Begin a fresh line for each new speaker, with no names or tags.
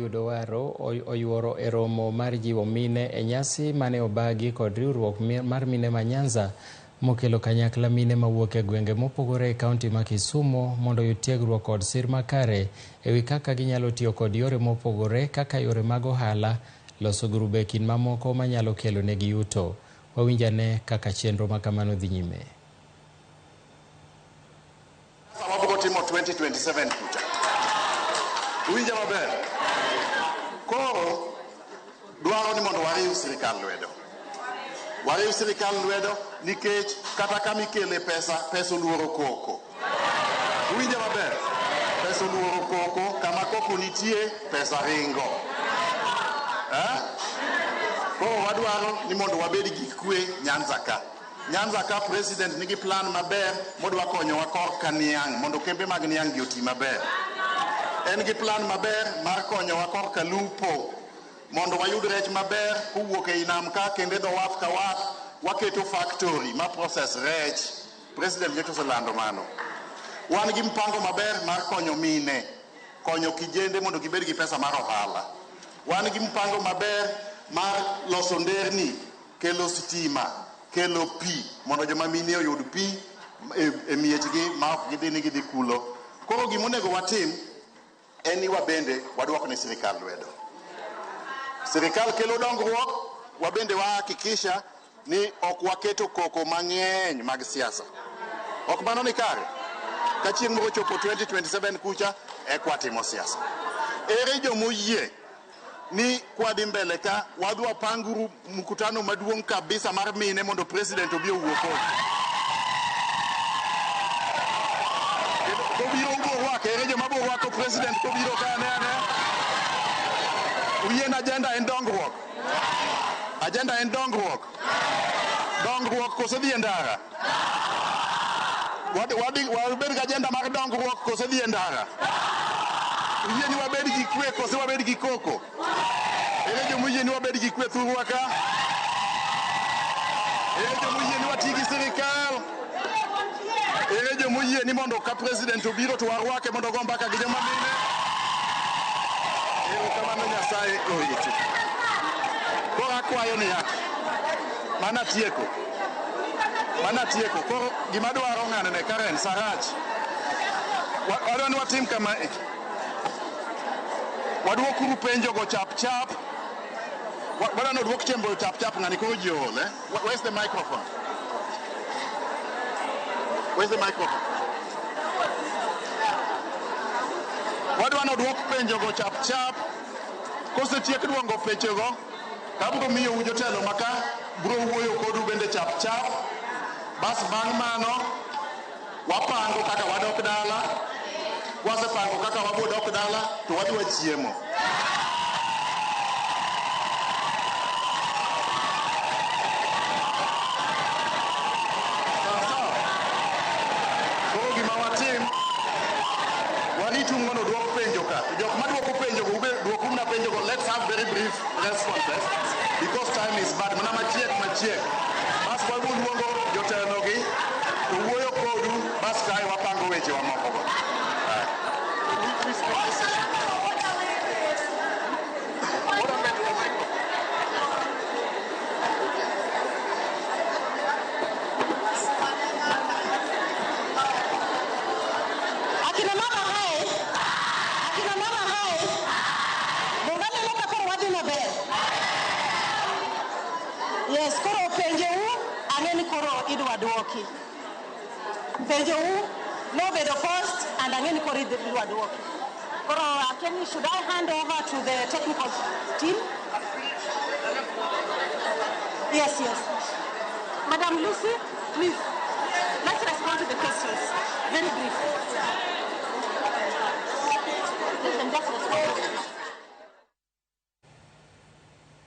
yudo waro oyuoro e romo mar jiwo mine e nyasi mane obagi kod riwruok mar mine ma Nyanza mokelo kanyakla mine mawuok e gwenge mopogore e kaonti ma Kisumu mondo oyud tiegruok kod sir makare ewi kaka ginyalo tiyo kod yore mopogore kaka yore mag ohala, loso grube kin mamoko manyalo kelo negi yuto. Wawinjane kaka chenro ma kamano dhi nyime.
Wabiro timo 2027 kucha. Uwinja maber. Koro dwaro ni mondo wariw sirikal lwedo. Wariw sirikal lwedo nikech kata kama ikele pesa oluoro koko. Uwinja maber. Pesa oluoro koko, kama koko nitie pesa ringo. Koro wadwaro ni mondo wabed gi kwe Nyanza ka. Nyanza ka president nigi plan maber modwa konyowa korka niang' mondo kembe mag niang' gi oti maber. En gi plan maber mar konyowa korka lupo mondo wayud rech maber kowuok e nam ka kendo dho wath ka wath waketo factory ma process rech. President yetu oselando mano. Wan gi mpango maber mar konyo mine, konyo kijende mondo gibed gi pesa mar ohala. Wan gi mpango maber mar loso nderni, kelo sitima, kelo pi mondo joma mine oyud pi e miechgi ma ok gidhi ni gidhi kulo. Koro gimonego watim en ni wabende wadwok ne sirikal lwedo. Sirikal kelo dongruok, wabende wahakikisha ni ok waketo koko mang'eny mag siasa. Ok mano ni kare. Ka chieng' moro chopo 2027 kucha kwatimo siasa. Ere jomoyie ni kwadhi mbele ka wadwa panguru mkutano maduong' kabisa mar mine mondo president obi owuoko. Kobiro uborwake, ere joma borwako president kobiro ka ne. Uyien agenda en dongruok. Agenda en dongruok. Dongruok koso dhi ndara. Wabed gi agenda mar dongruok koso dhi ndara. Uyien ni wabed gi kwe koso wabed gi koko. Ere jomoyie ni wabed gi kwe thurwa ka. Ere jomoyie ni wati gi sirikal. Ere jomoyie ni mondo ka president obiro to warwake mondo go mbaka gi joma mine. Ere kamano Nyasaye oriti. Koro akwayo ni yak. Mana tieko. Koro gima dwaro ng'ane Karen Sarach. Wadwa ni watim kama wadwokuru penjo go chap. Wadwa ni wadwok chembo chap ng'ani koro ji ol. Where's the microphone? Wadwa ni wadwok penjo go chap. Kosetiek duongo pechego, kabro miyo u jotelo maka bro wuoyo kodu bende chap. Bas bang' mano wapango kaka wadok dala. Wasepango kaka wabo dok dala to wadwa chiemo. Koro gima watim waritu ngono dwok penjo ka. Jok madwoko penjo go ube dwoku na penjo go. Let's have very brief responses because time is bad. Mana machiek. Bas wabo luongo jotelo gi to wuoyo kodu bas kae wapango weche wa moko go.
Yes, koro penjou ang'eni koro idwa dwoki. Penjou nobedo first and ang'eni koro idwa dwoki. Koro should I hand over to the technical team? Yes. Madam Lucy, please.